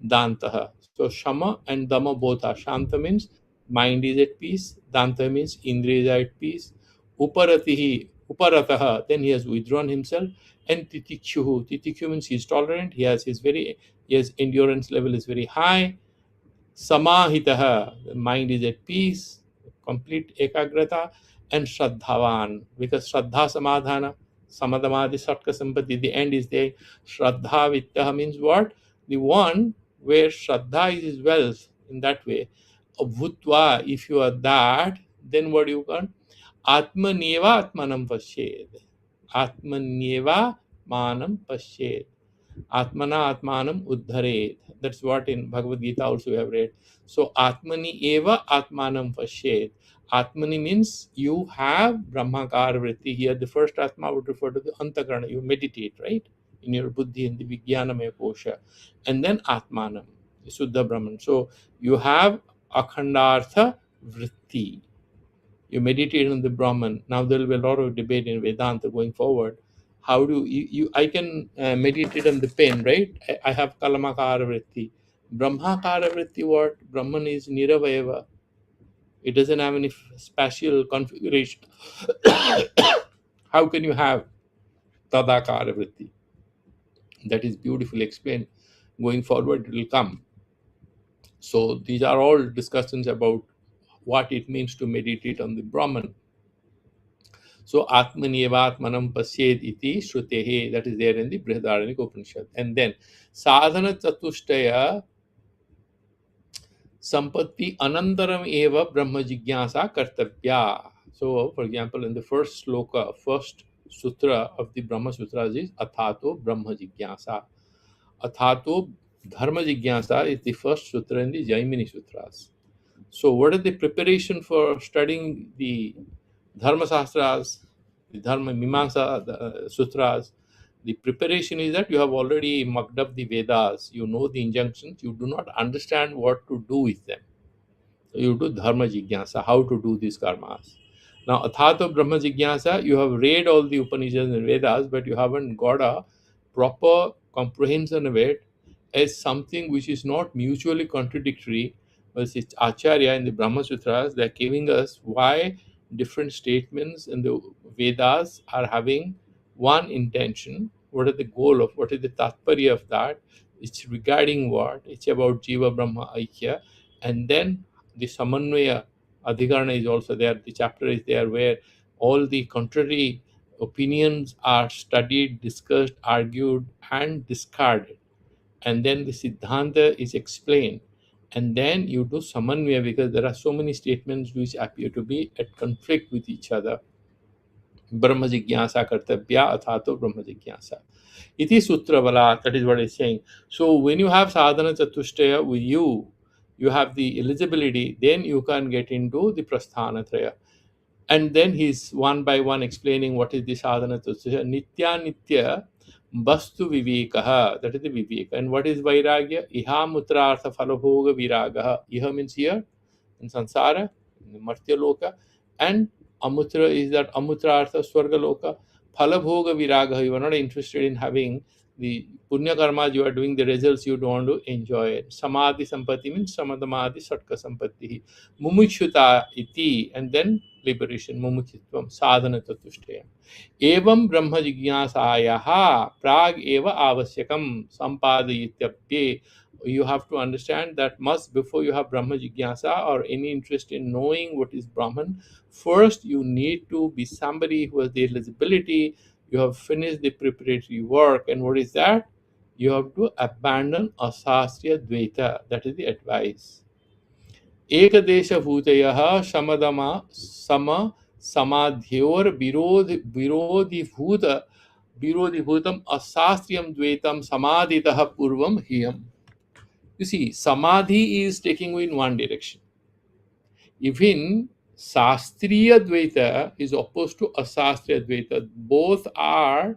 Dantaha. So Shama and Dama both are. Shanta means mind is at peace. Danta means Indriya is at peace. Uparatihi, Uparataha, then he has withdrawn himself. And Titikhuhu. Titikhu means he is tolerant. His endurance level is very high. Samahitaha, the mind is at peace, complete ekagrata, and Shraddhavan, because Shraddha Samadhana, Samadhamadi Satka Sampati, the end is there. Shraddha Vittaha means what? The one where Shraddha is his wealth, in that way. Bhutva, if you are that, then what you can? Atmaneva Atmanam Pashed. Atmaneva Manam Pashed. Atmana Atmanam Uddharet. That's what in Bhagavad Gita also we have read. So Atmani Eva Atmanam Pashed. Atmani means you have Brahmakar Vritti. Here the first Atma would refer to the Antakarana. You meditate, right? In your Buddhi, in the Vijnanamaya Kosha. And then Atmanam, Suddha Brahman. So you have Akhandartha Vritti. You meditate on the Brahman. Now there will be a lot of debate in Vedanta going forward. How do you I can meditate on the pen, right? I have Kalamakara Vritti. Brahmakara Vritti, what? Brahman is Niravayava. It doesn't have any spatial configuration. How can you have Tadakara Vritti? That is beautifully explained. Going forward, it will come. So these are all discussions about what it means to meditate on the Brahman. So Atmanevatmanam Pasyed iti Shrutehe, that is there in the Brihadaranyaka Upanishad. And then Sadhana Chatushtaya Sampatti Anantaram Eva Brahma Jigyasa Kartabhya. So, for example, in the first sloka, first sutra of the Brahma Sutras is Athato Brahma Jigyasa. Athato Dharma Jigyasa is the first sutra in the Jaimini Sutras. So, what is the preparation for studying the Dharma Sastras, the Dharma Mimamsa Sutras? The preparation is that you have already mucked up the Vedas, you know the injunctions, you do not understand what to do with them. So you do Dharma Jigyasa, how to do these karmas. Now, Athato Brahma Jigyasa, you have read all the Upanishads and Vedas, but you haven't got a proper comprehension of it as something which is not mutually contradictory. But it's Acharya in the Brahma Sutras, they're giving us why different statements in the Vedas are having one intention. What is the goal of, what is the tatparya of that? It's regarding what? It's about Jiva Brahma Aikya. And then the Samanvaya Adhikarana is also there. The chapter is there where all the contrary opinions are studied, discussed, argued, and discarded. And then the Siddhanta is explained. And then you do Samanvaya, because there are so many statements which appear to be at conflict with each other. Brahma Jigyasa Kartabhya Athato Brahma Jigyasa. Iti Sutra Vala, that is what it's saying. So when you have Sadhana Chatushtaya with you, you have the eligibility, then you can get into the Prasthana Traya. And then he's one by one explaining what is the Sadhana Chatushtaya. Nitya Nitya Vastu Vivekaha, that is the Viveka. And what is Vairagya? Iha Mutrartha Phalabhoga Viragaha. Iha means here in Sansara, in the Martya Loka. And Amutra is that Amutra Artha Swarga Loka. Phalabhoga Viraga, you are not interested in having the Punya Karma, you are doing the results, you don't want to enjoy it. Samadhi Sampati means Samadhamadi Satka Sampati. Mumukshuta iti, and then liberation, Mumukshitvam, Sadhana Chatushtaya. Evam Brahma Jignasayaha Prag Eva Avasyakam Sampadayityapye. You have to understand that must, before you have Brahma Jigyasa or any interest in knowing what is Brahman, first you need to be somebody who has the eligibility You have finished the preparatory work, and what is that? You have to abandon asastriya dvaita. That is the advice. Ekadesha bhutayah shamadama sama samadhyor virodhi bhutam asastriyam dvaitam samadhitah purvam hiyam. You see, samadhi is taking you in one direction. Even Sastriya Dvaita is opposed to Asastriya Dvaita. Both are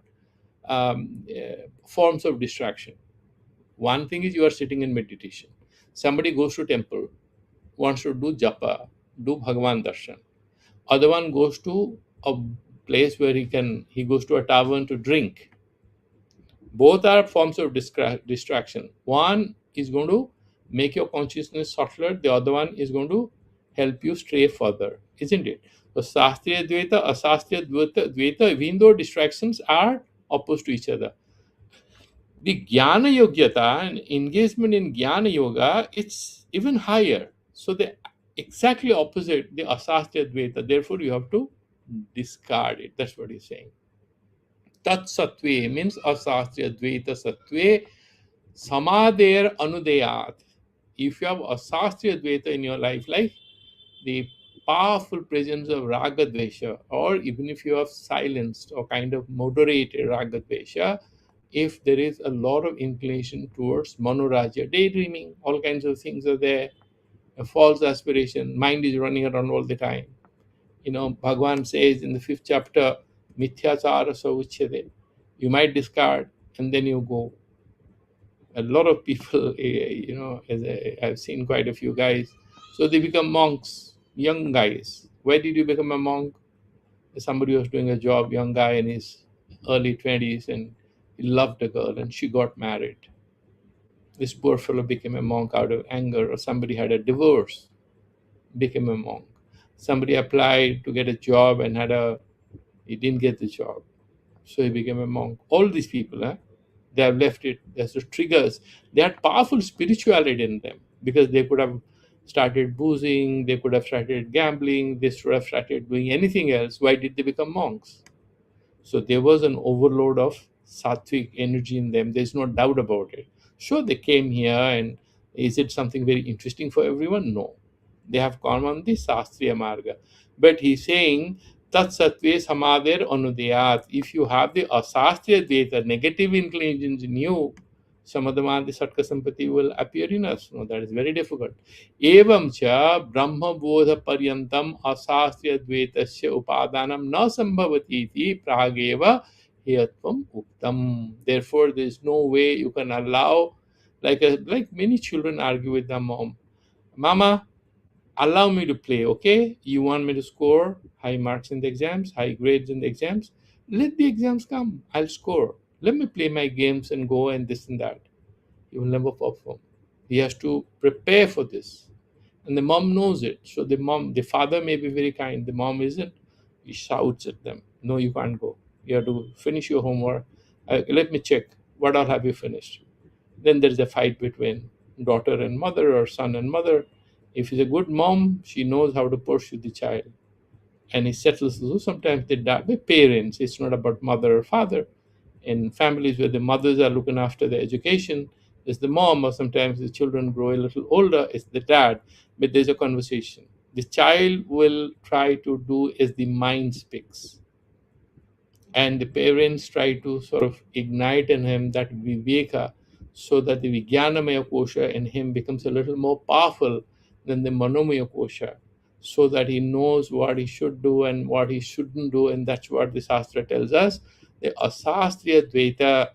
forms of distraction. One thing is you are sitting in meditation. Somebody goes to temple, wants to do japa, do Bhagavan darshan. Other one goes to a place where he goes to a tavern to drink. Both are forms of distraction. One is going to make your consciousness subtler, the other one is going to help you stray further, isn't it? So Sastriya Dvaita, Asastriya Dvaita, even though distractions are opposed to each other. The Jnana Yogyata and engagement in Jnana Yoga, it's even higher. So the exactly opposite, the Asastriya Dvaita. Therefore, you have to discard it. That's what he's saying. Tat Sattve means Asastriya Dvaita Sattve Samader Anudayat. If you have Asastriya Dvaita in your life, like the powerful presence of Raga Dvesha, or even if you have silenced or kind of moderated Raga Dvesha, if there is a lot of inclination towards Manoraja, daydreaming, all kinds of things are there, a false aspiration, mind is running around all the time. Bhagavan says in the 5th chapter, Mithyachara Sauchyade. You might discard and then you go. A lot of people, I've seen quite a few guys, so they become monks, young guys. Why did you become a monk? Somebody was doing a job, young guy in his early 20s, and he loved a girl and she got married. This poor fellow became a monk out of anger, or somebody had a divorce, became a monk. Somebody applied to get a job and he didn't get the job, so he became a monk. All these people, they have left it. There's the triggers. They had powerful spirituality in them because they could have started boozing, they could have started gambling, they should have started doing anything else. Why did they become monks? So there was an overload of sattvic energy in them. There's no doubt about it. Sure, they came here, and is it something very interesting for everyone? No. They have gone on the Sastriya Marga. But he's saying, Tat Sattve Samadir Anudayat. If you have the Asastriya Dvaita, negative inclinations in you, Samadhamadi Satka Sampati will appear in us. No, that is very difficult. Evam cha Brahma Bodha Paryantam Asastriya Dvaitasya Upadanam na Sambhavati iti Prageva Hiyatvam Uktam. Therefore, there is no way you can allow, like many children argue with their mom. Mama, allow me to play, okay? You want me to score high marks in the exams, high grades in the exams? Let the exams come. I'll score. Let me play my games and go and this and that. He will never perform. He has to prepare for this. And the mom knows it. So the father may be very kind. The mom isn't. He shouts at them. No, you can't go. You have to finish your homework. Let me check. What all have you finished? Then there's a fight between daughter and mother or son and mother. If he's a good mom, she knows how to pursue the child. And he settles those. Sometimes they die by parents. It's not about mother or father. In families where the mothers are looking after the education, it's the mom, or sometimes the children grow a little older, it's the dad. But there's a conversation. The child will try to do as the mind speaks, and the parents try to sort of ignite in him that viveka, so that the vijnanamaya kosha in him becomes a little more powerful than the manomaya kosha, so that he knows what he should do and what he shouldn't do. And that's what the Shastra tells us. The asastriya dvaita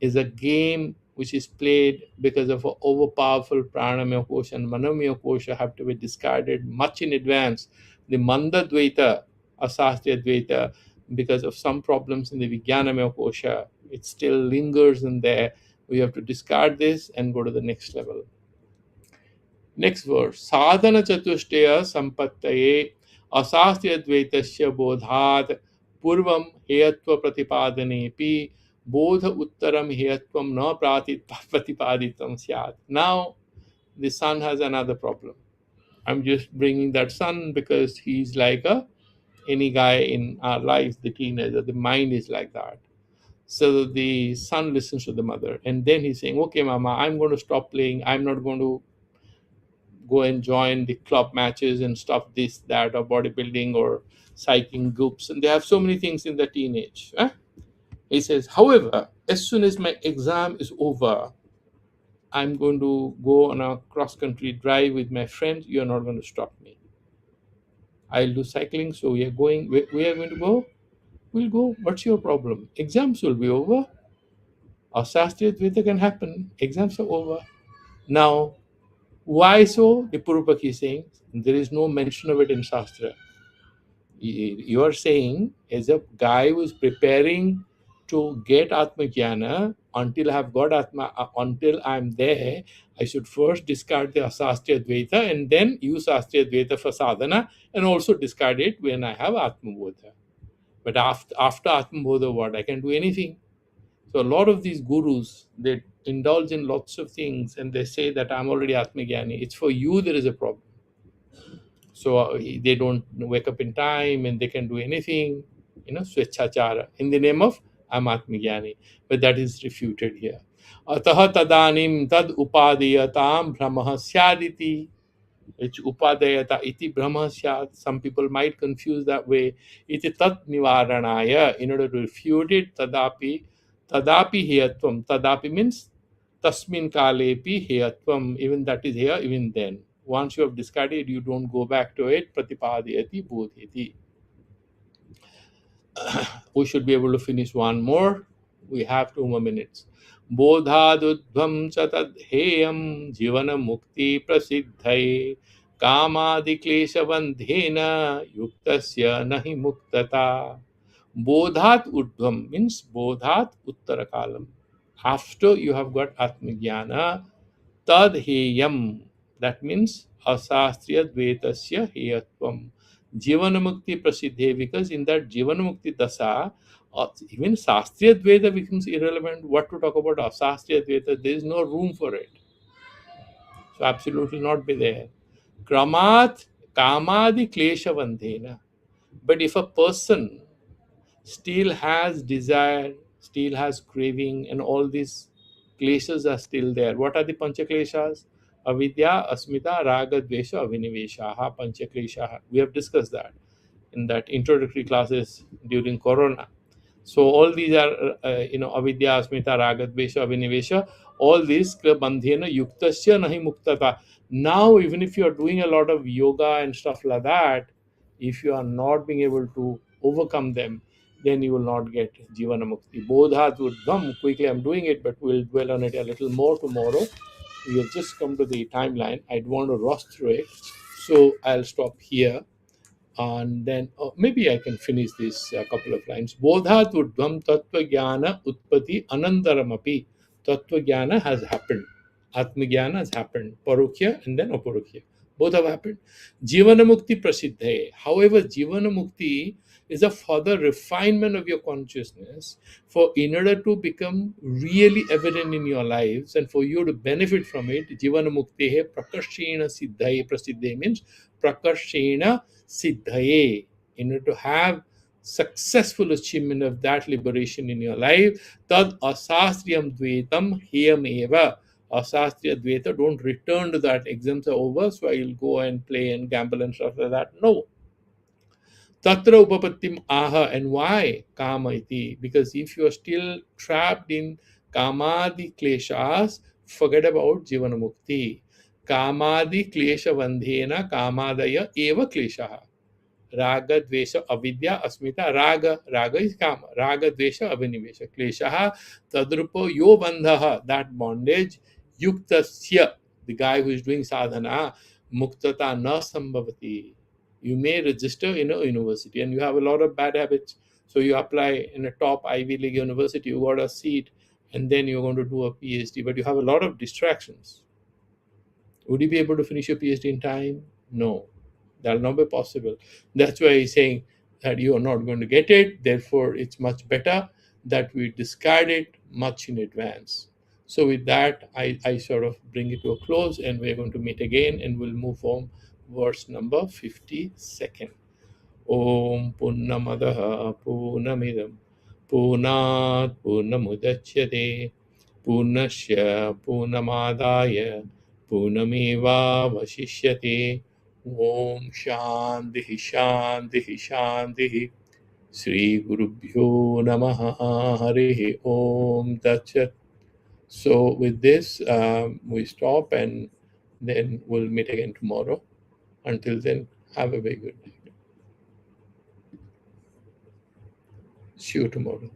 is a game which is played because of an overpowerful pranamaya kosha and manomaya kosha have to be discarded much in advance. The manda dvaita, asastriya dvaita, because of some problems in the vijnanamaya kosha, it still lingers in there. We have to discard this and go to the next level. Next verse. Sadhana chatushtaya sampattaye asastriya dvaitasya bodhat purvam heyatva pratipadanepi bodha uttaram heyatvam na pratipaditam syat. Now the son has another problem. I'm just bringing that son because he's like a any guy in our lives, the teenager, the mind is like that. So the son listens to the mother, and then he's saying, okay, mama, I'm going to stop playing. I'm not going to go and join the club matches and stuff, this, that, or bodybuilding or cycling groups. And they have so many things in the teenage. He says, however, as soon as my exam is over, I'm going to go on a cross country drive with my friends. You're not going to stop me. I'll do cycling. So we are going. We are going to go. We'll go. What's your problem? Exams will be over. Or Shastriya Dvaita can happen. Exams are over. Now, why so? The Purupaki is saying there is no mention of it in Shastra. You are saying, as a guy who is preparing to get Atma Jnana, until I have got Atma, until I'm there, I should first discard the Asastriya Dvaita and then use Asastriya Dvaita for sadhana, and also discard it when I have Atma Bodha. But after Atma Bodha, what? I can do anything. So a lot of these gurus, they indulge in lots of things and they say that I'm already Atma Jnani. It's for you there is a problem. So they don't wake up in time and they can do anything, swechachara, in the name of I'm Atmajnani. But that is refuted here. Ataha tadanim tad upadayatam brahmah syaditi. Which upadayata iti brahma syad. Some people might confuse that way. Iti tat nivaranaya. In order to refute it, tadapi heyatvam. Tadapi means tasmin kalepi heyatvam. Even that is here, even then. Once you have discarded, you don't go back to it. Pratipadayati bodhiti. We should be able to finish one more. We have 2 more minutes. Bodhadudvam chatadheyam jivana mukti prasiddhai kamadi kleshavandhena yuktasya nahi muktata. Bodhat udvam means bodhat uttarakalam. After you have got atmajnana, tad heyam, that means asastriya dvetasya heyatvam. Jivanamukti prasiddhe, because in that Jivanamukti dasa, even Sastriya Dvaita becomes irrelevant. What to talk about Asastriya Dvaita? There is no room for it. So absolutely not be there. Kramat Kamadi Kleshavandhena. But if a person still has desire, still has craving, and all these kleshas are still there. What are the panchakleshas? Avidya, Asmita, Raga, Dvesha, Aviniveshaha, Panchakleshaha. We have discussed that in that introductory classes during Corona. So all these are, avidya, asmita, raga, dvesha, avinivesha, all these bandhena yuktasya nahi muktata. Now, even if you are doing a lot of yoga and stuff like that, if you are not being able to overcome them, then you will not get jivana mukti. Bodhat udvam, quickly I'm doing it, but we'll dwell on it a little more tomorrow. We have just come to the timeline. I don't want to rush through it. So I'll stop here. And then maybe I can finish this couple of lines. Bodhat urdhvam tattva jnana utpati anantaramapi. Tattva jnana has happened. Atma jnana has happened. Parokya and then aparokya. Both have happened. Jivana mukti prasiddhe. However, jivana mukti is a further refinement of your consciousness for in order to become really evident in your lives and for you to benefit from it. Jivana mukti hai prakarshena siddhaye. Prasiddhe means prakarshena siddhaye. In order to have successful achievement of that liberation in your life, tad asastriyam dvetam heyam eva. Asastriya dveta, don't return to that. Exams are over, so I'll go and play and gamble and stuff like that. No. Tatra upapattim aha. And why? Kama iti. Because if you are still trapped in kamadi kleshas, forget about jivana mukti. Kamadi klesha vandhena kamadaya eva kleshaha. Raga dvesha avidya asmita. Raga is kama. Raga dvesha avinivesha. Kleshaha tadrupo yo bandhaha. That bondage. Yuktasya, the guy who is doing sadhana. Muktata na sambhavati. You may register in a university and you have a lot of bad habits. So you apply in a top Ivy League university, you got a seat, and then you're going to do a PhD, but you have a lot of distractions. Would you be able to finish your PhD in time? No, that'll not be possible. That's why he's saying that you are not going to get it. Therefore, it's much better that we discard it much in advance. So with that, I sort of bring it to a close, and we're going to meet again, and we'll move on verse number 52nd. Om Purnamadaha Purnamidam Purnat Purnamudachyate Purnasya Purnamadaya Purnameva Vasishyate. Om Shanti Shanti Shanti. Sri Gurubhyo Namaha Harihi Om Tat. So with this, we stop and then we'll meet again tomorrow. Until then, have a very good day. See you tomorrow.